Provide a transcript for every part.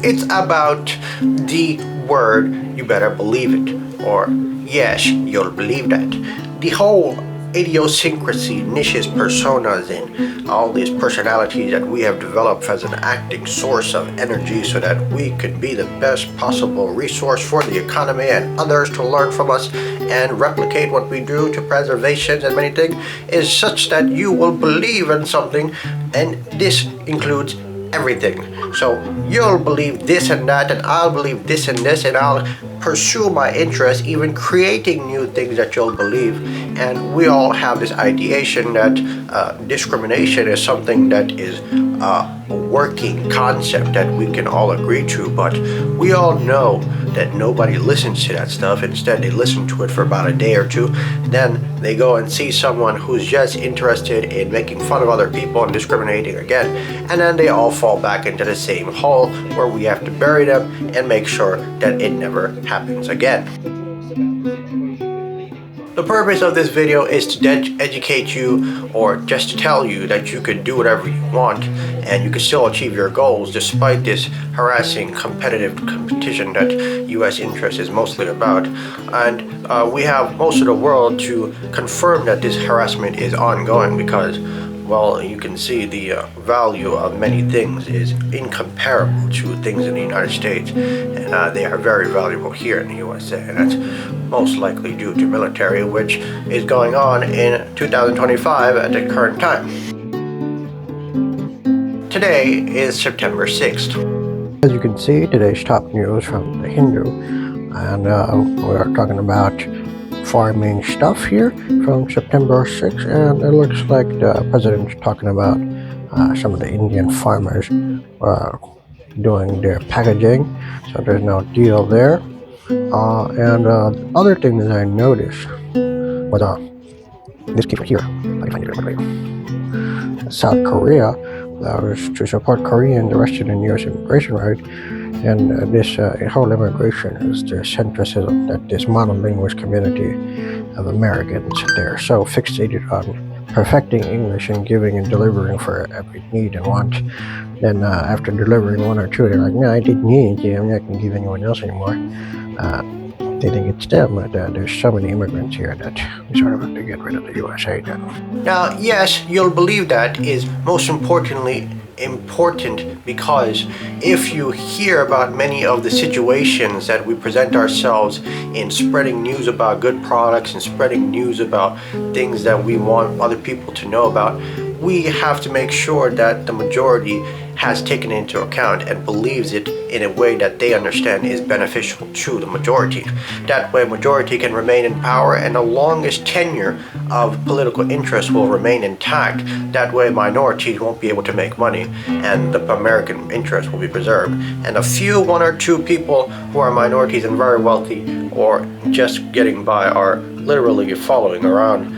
It's about the word "you better believe it," or "yes, you'll believe that." The whole idiosyncrasy, niches, personas, and all these personalities that we have developed as an acting source of energy so that we could be the best possible resource for the economy and others to learn from us and replicate what we do to preservation and many things, is such that you will believe in something, and this includes everything. So you'll believe this and that, and I'll believe this and this, and I'll pursue my interest, even creating new things that you'll believe. And we all have this ideation that discrimination is something that is a working concept that we can all agree to, but we all know that nobody listens to that stuff. Instead, they listen to it for about a day or two. Then they go and see someone who's just interested in making fun of other people and discriminating again. And then they all fall back into the same hole where we have to bury them and make sure that it never happens again. The purpose of this video is to educate you, or just to tell you that you can do whatever you want and you can still achieve your goals despite this harassing competitive competition that U.S. interest is mostly about. And we have most of the world to confirm that this harassment is ongoing because, well, you can see the value of many things is incomparable to things in the United States, and they are very valuable here in the USA, and that's most likely due to military, which is going on in 2025 at the current time. Today is September 6th. As you can see, today's top news from the Hindu, and we're talking about farming stuff here from September 6th, and it looks like the president's talking about some of the Indian farmers doing their packaging, so there's no deal there. And other thing that I noticed was this case right here. Let me find it real quick. South Korea was to support Koreans arrested in U.S. immigration raid. And this whole immigration is the centricism that this monolingual community of Americans, they're so fixated on perfecting English and giving and delivering for every need and want. Then after delivering one or two, they're like, no, I didn't need you, I'm not going to give anyone else anymore. They think it's them, but there's so many immigrants here that we sort of have to get rid of the USA now. Now, yes, you'll believe that is most importantly important because if you hear about many of the situations that we present ourselves in spreading news about good products and spreading news about things that we want other people to know about, we have to make sure that the majority has taken into account and believes it in a way that they understand is beneficial to the majority. That way majority can remain in power and the longest tenure of political interest will remain intact. That way minorities won't be able to make money and the American interest will be preserved. And a few, one or two people who are minorities and very wealthy or just getting by are literally following around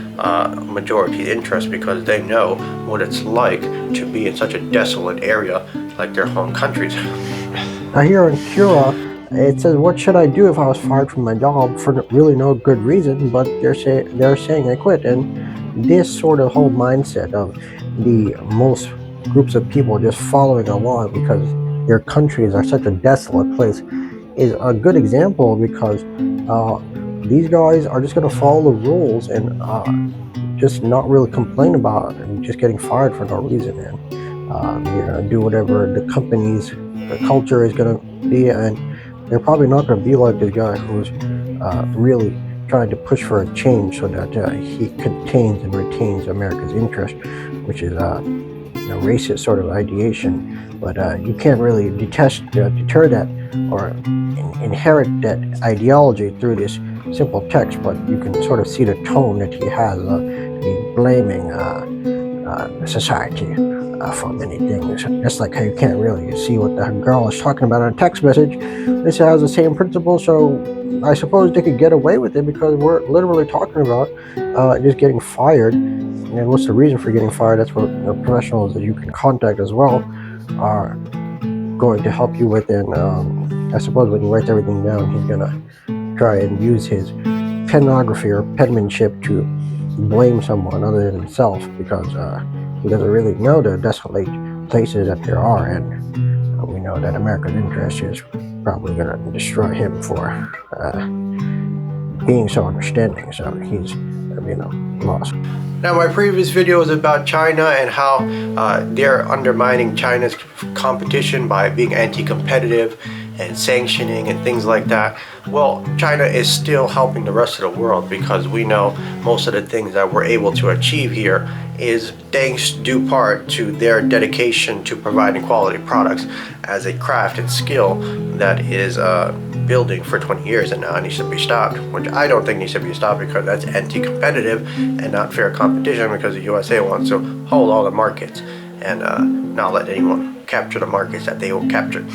majority interest because they know what it's like to be in such a desolate area like their home countries. Here in Cura, it says, what should I do if I was fired from my job for really no good reason, but they're saying I quit. And this sort of whole mindset of the most groups of people just following along because their countries are such a desolate place is a good example because these guys are just going to follow the rules and just not really complain about it and just getting fired for no reason, and do whatever the company's culture is going to be, and they're probably not going to be like this guy who's really trying to push for a change so that he contains and retains America's interest, which is a racist sort of ideation. But you can't really deter that or inherit that ideology through this simple text, but you can sort of see the tone that he has. He's blaming society for many things. Just like how you can't really see what the girl is talking about in a text message. This has the same principle, so I suppose they could get away with it because we're literally talking about just getting fired. And what's the reason for getting fired? That's what professionals that you can contact as well are going to help you with. And I suppose when he writes everything down, he's gonna try and use his penmanship or penmanship to blame someone other than himself because he doesn't really know the desolate places that there are, and we know know that America's interest is probably going to destroy him for being so understanding. So he's, lost. Now, my previous video was about China and how they're undermining China's competition by being anti-competitive and sanctioning and things like that. Well, China is still helping the rest of the world, because we know most of the things that we're able to achieve here is thanks due part to their dedication to providing quality products as a craft and skill that is building for 20 years, and now it needs to be stopped, which I don't think needs to be stopped, because that's anti-competitive and not fair competition, because the USA wants to hold all the markets and not let anyone capture the markets that they will capture.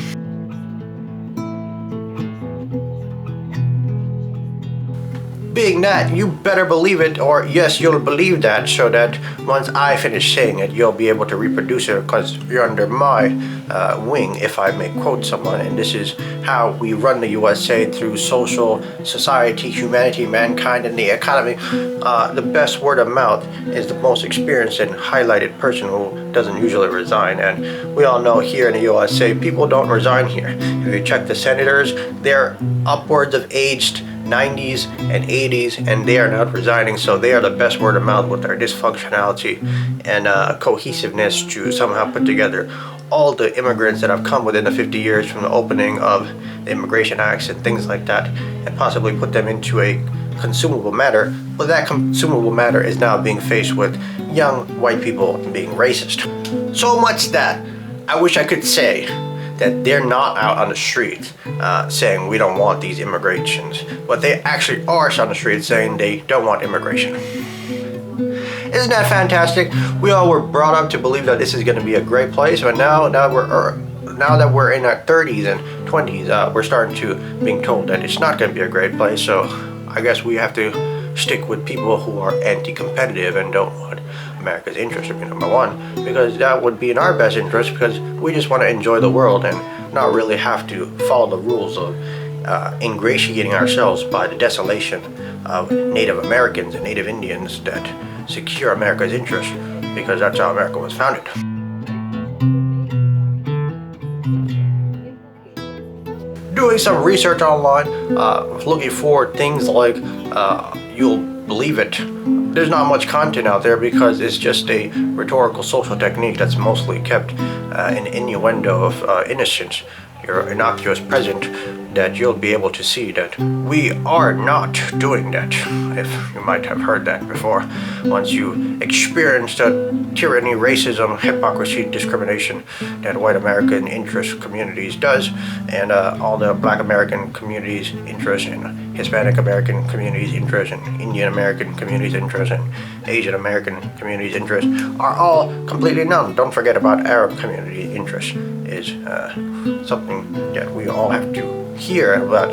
Being that, you better believe it, or yes, you'll believe that, so that once I finish saying it, you'll be able to reproduce it, because you're under my wing, if I may quote someone. And this is how we run the USA: through social, society, humanity, mankind, and the economy. The best word of mouth is the most experienced and highlighted person who doesn't usually resign. And we all know here in the USA, people don't resign here. If you check the senators, they're upwards of aged 90s and 80s, and they are not resigning. So they are the best word of mouth with their dysfunctionality and cohesiveness to somehow put together all the immigrants that have come within the 50 years from the opening of the immigration acts and things like that, and possibly put them into a consumable matter. But that consumable matter is now being faced with young white people being racist. So much that I wish I could say that they're not out on the street saying we don't want these immigrations, but they actually are on the street saying they don't want immigration. Isn't that fantastic? We all were brought up to believe that this is going to be a great place, but now that we're in our 30s and 20s, we're starting to being told that it's not going to be a great place. So I guess we have to stick with people who are anti-competitive and don't want America's interest to be number one, because that would be in our best interest, because we just want to enjoy the world and not really have to follow the rules of ingratiating ourselves by the desolation of Native Americans and Native Indians that secure America's interest, because that's how America was founded. Doing some research online, looking for things like, you'll believe it, there's not much content out there, because it's just a rhetorical social technique that's mostly kept in innuendo of innocence, your innocuous present, that you'll be able to see that we are not doing that. If you might have heard that before, once you experience the tyranny, racism, hypocrisy, discrimination that white American interest communities does, and all the Black American communities' interest, and Hispanic American communities' interest, and Indian American communities' interest, and Asian American communities' interest are all completely none. Don't forget about Arab community interest is something that we all have to hear, but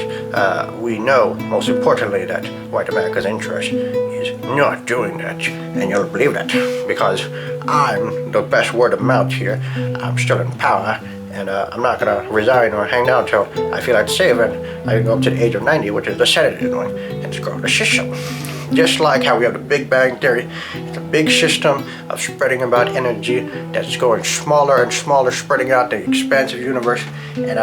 we know, most importantly, that white America's interest is not doing that, and you'll believe that, because I'm the best word of mouth here. I'm still in power, and I'm not gonna resign or hang down until I feel like saving. I can go up to the age of 90, which is the Senate is doing, and screw the system. Just like how we have the Big Bang Theory, it's a big system of spreading about energy that's going smaller and smaller, spreading out the expansive universe, and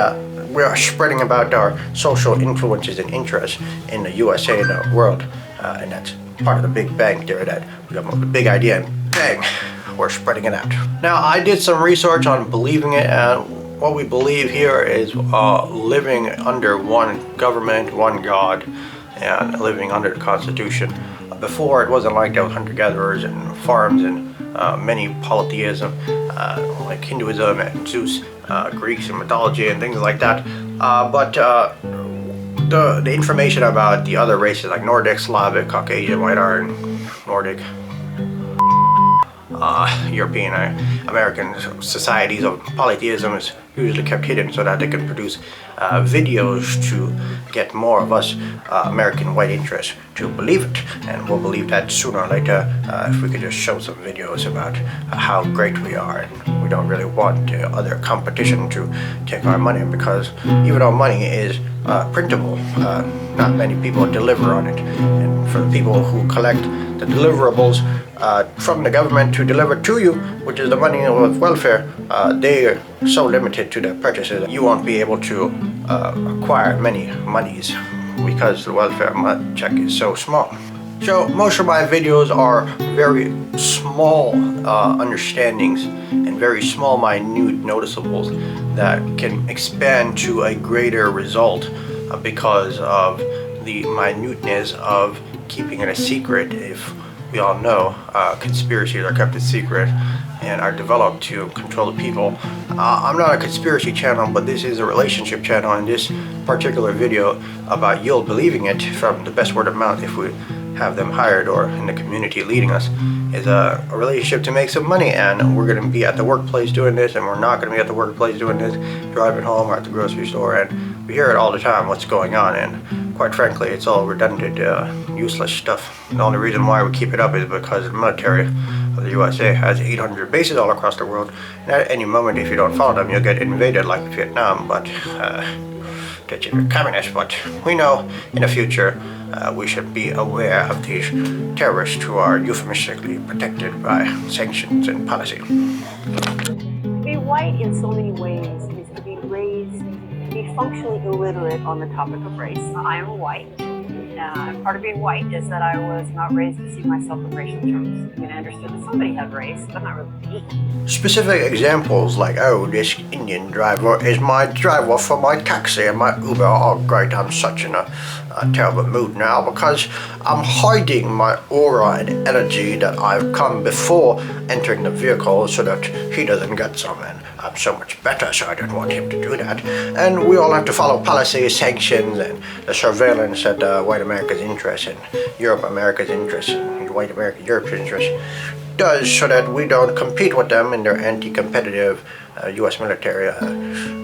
we are spreading about our social influences and interests in the USA and the world, and that's part of the Big Bang Theory, that we have the big idea and bang, we're spreading it out. Now, I did some research on believing it, and what we believe here is living under one government, one God, and living under the Constitution. Before, it wasn't like that, with hunter-gatherers and farms and many polytheism, like Hinduism and Zeus, Greeks and mythology and things like that. But the information about the other races like Nordic, Slavic, Caucasian, White Iron, Nordic, European, American societies of polytheism is usually kept hidden so that they can produce videos to get more of us American white interests to believe it. And we'll believe that sooner or later if we could just show some videos about how great we are, and we don't really want other competition to take our money, because even though money is printable, not many people deliver on it. And for the people who collect the deliverables, from the government to deliver to you, which is the money of welfare, they are so limited to their purchases. You won't be able to acquire many monies because the welfare check is so small. So most of my videos are very small understandings and very small, minute noticeables that can expand to a greater result because of the minuteness of keeping it a secret. If we all know conspiracies are kept a secret and are developed to control the people. I'm not a conspiracy channel, but this is a relationship channel, and this particular video about You'll Believing It from the best word of mouth, if we have them hired or in the community leading us, is a relationship to make some money. And we're going to be at the workplace doing this, and we're not going to be at the workplace doing this, driving home or at the grocery store, and we hear it all the time what's going on, and quite frankly it's all redundant, useless stuff. The only reason why we keep it up is because the military of the USA has 800 bases all across the world, and at any moment if you don't follow them you'll get invaded like Vietnam, but that you're communist. But we know in the future we should be aware of these terrorists who are euphemistically protected by sanctions and policy. To be white in so many ways is to be raised, to be functionally illiterate on the topic of race. I am white. Part of being white is that I was not raised to see myself in racial terms. I mean, I understood that somebody had race, but not really me. Specific examples like, oh, this Indian driver is my driver for my taxi and my Uber. Oh great, I'm such in a terrible mood now because I'm hiding my aura and energy that I've come before entering the vehicle so that he doesn't get some, and I'm so much better, so I don't want him to do that. And we all have to follow policy, sanctions, and the surveillance that white America's interest and Europe America's interest and white America Europe's interest does, so that we don't compete with them in their anti-competitive U.S. military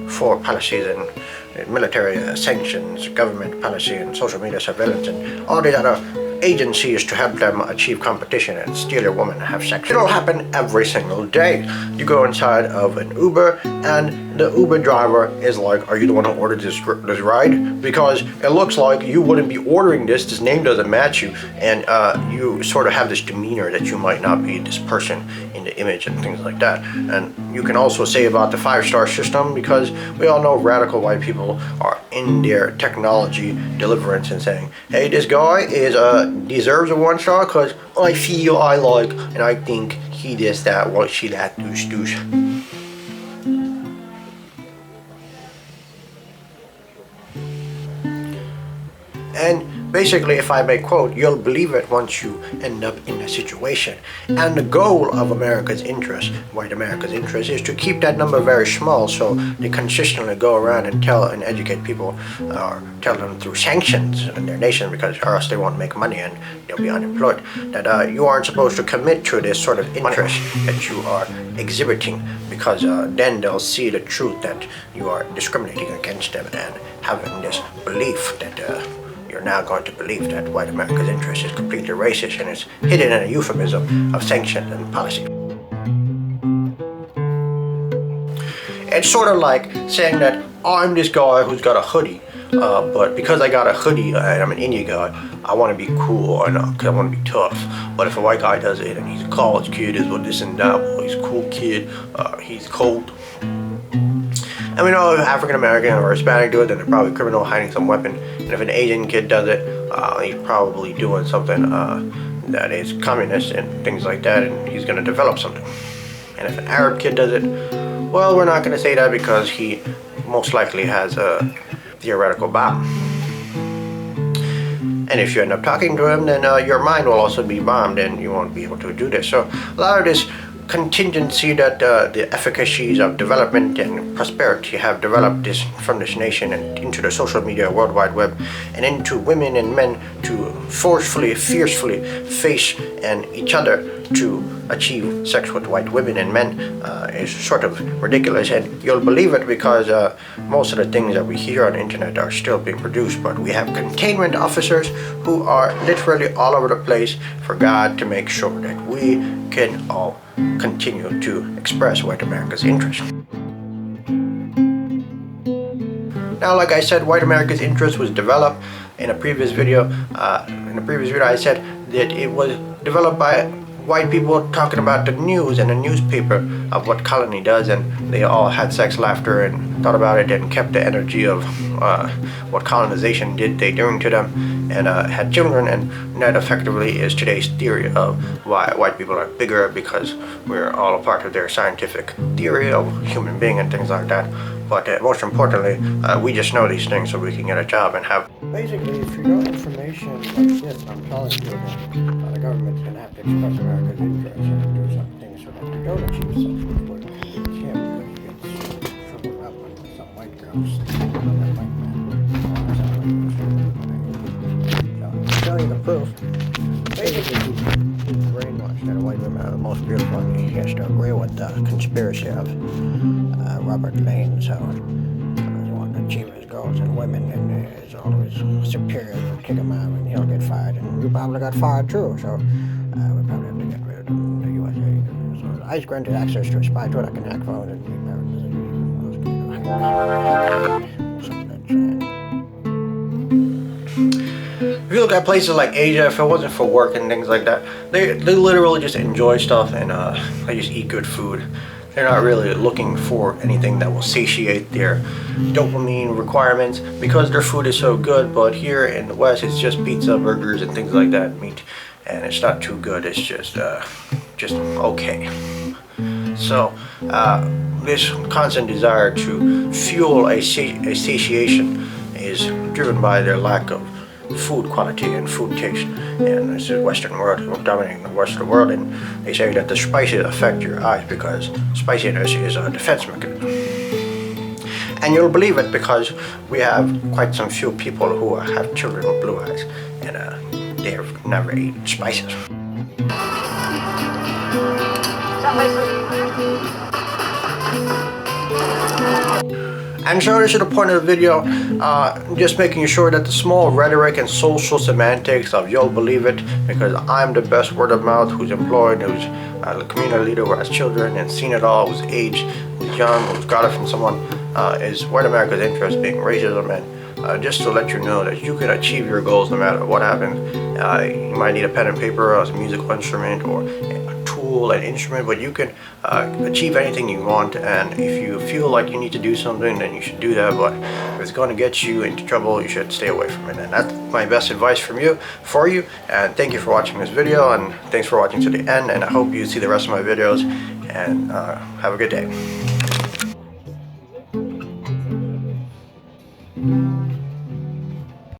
for policies and military sanctions, government policy, and social media surveillance, and all these other agencies to help them achieve competition and steal your woman and have sex. It'll happen every single day. You go inside of an Uber and the Uber driver is like, are you the one who ordered this ride? Because it looks like you wouldn't be ordering this name doesn't match you, and you sort of have this demeanor that you might not be this person in the image and things like that. And you can also say about the 5-star system, because we all know radical white people are in their technology deliverance and saying, hey, this guy is deserves a 1-star because I feel I like and I think he this that what she that douche. And basically, if I may quote, you'll believe it once you end up in a situation. And the goal of America's interest, white America's interest, is to keep that number very small, so they consistently go around and tell and educate people, or tell them through sanctions in their nation, because or else they won't make money and they'll be unemployed, that you aren't supposed to commit to this sort of interest that you are exhibiting, because then they'll see the truth that you are discriminating against them and having this belief that you're now going to believe that white America's interest is completely racist and it's hidden in a euphemism of sanctions and policy. It's sort of like saying that I'm this guy who's got a hoodie, but because I got a hoodie and I'm an Indian guy, I want to be cool and I want to be tough. But if a white guy does it and he's a college kid, is what this and that, well, he's a cool kid, he's cold. And we know if African American or Hispanic do it, then they're probably a criminal hiding some weapon. And if an Asian kid does it, he's probably doing something that is communist and things like that, and he's going to develop something. And if an Arab kid does it, well, we're not going to say that because he most likely has a theoretical bomb. And if you end up talking to him, then your mind will also be bombed and you won't be able to do this. So a lot of this contingency that the efficacies of development and prosperity have developed this from this nation and into the social media World Wide Web and into women and men to forcefully, fiercely face and each other to achieve sex with white women and men is sort of ridiculous. And you'll believe it because most of the things that we hear on the internet are still being produced, but we have containment officers who are literally all over the place for God to make sure that we can all continue to express white America's interest. Now, like I said, white America's interest was developed in a previous video. I said that it was developed by white people talking about the news and the newspaper of what colony does, and they all had sex, laughter, and thought about it, and kept the energy of what colonization did they doing to them, and had children. And that effectively is today's theory of why white people are bigger, because we're all a part of their scientific theory of human being and things like that. But most importantly, we just know these things so we can get a job and have... Basically, if you know information like this, I'm telling you that the government's going to have to express America's interest and do some things so that they don't achieve such what it's him, because he gets troubled up with some white girls, that white man. So, I'll tell you the proof. Basically, he's brainwashed that a white women are the most beautiful, and he has to agree with the conspiracy of Robert Lane, so he wants to achieve his goals, and women, and his all of his superiors will kick him out, and he'll get fired, and we probably got fired too, so we probably have to get rid of the USA. So ICE granted access to a spy tool that can hack phones and read If you look at places like Asia, if it wasn't for work and things like that, they literally just enjoy stuff, and they just eat good food. They're not really looking for anything that will satiate their dopamine requirements because their food is so good. But here in the West, it's just pizza, burgers, and things like that, meat, and it's not too good. It's just okay. So this constant desire to fuel a satiation is driven by their lack of food quality and food taste, and this is Western world, dominating the Western world, and they say that the spices affect your eyes because spiciness is a defense mechanism. And you'll believe it because we have quite some few people who have children with blue eyes, and they have never eaten spices. And so this is the point of the video, just making sure that the small rhetoric and social semantics of you'll believe it because I'm the best word of mouth, who's employed, who's a community leader, who has children and seen it all, who's aged, who's young, who's got it from someone, is white America's interest being racism. And just to let you know that you can achieve your goals no matter what happens. You might need a pen and paper, a musical instrument, or an instrument, but you can achieve anything you want. And if you feel like you need to do something, then you should do that. But if it's going to get you into trouble, you should stay away from it. And that's my best advice for you. And thank you for watching this video, and thanks for watching to the end. And I hope you see the rest of my videos, and have a good day.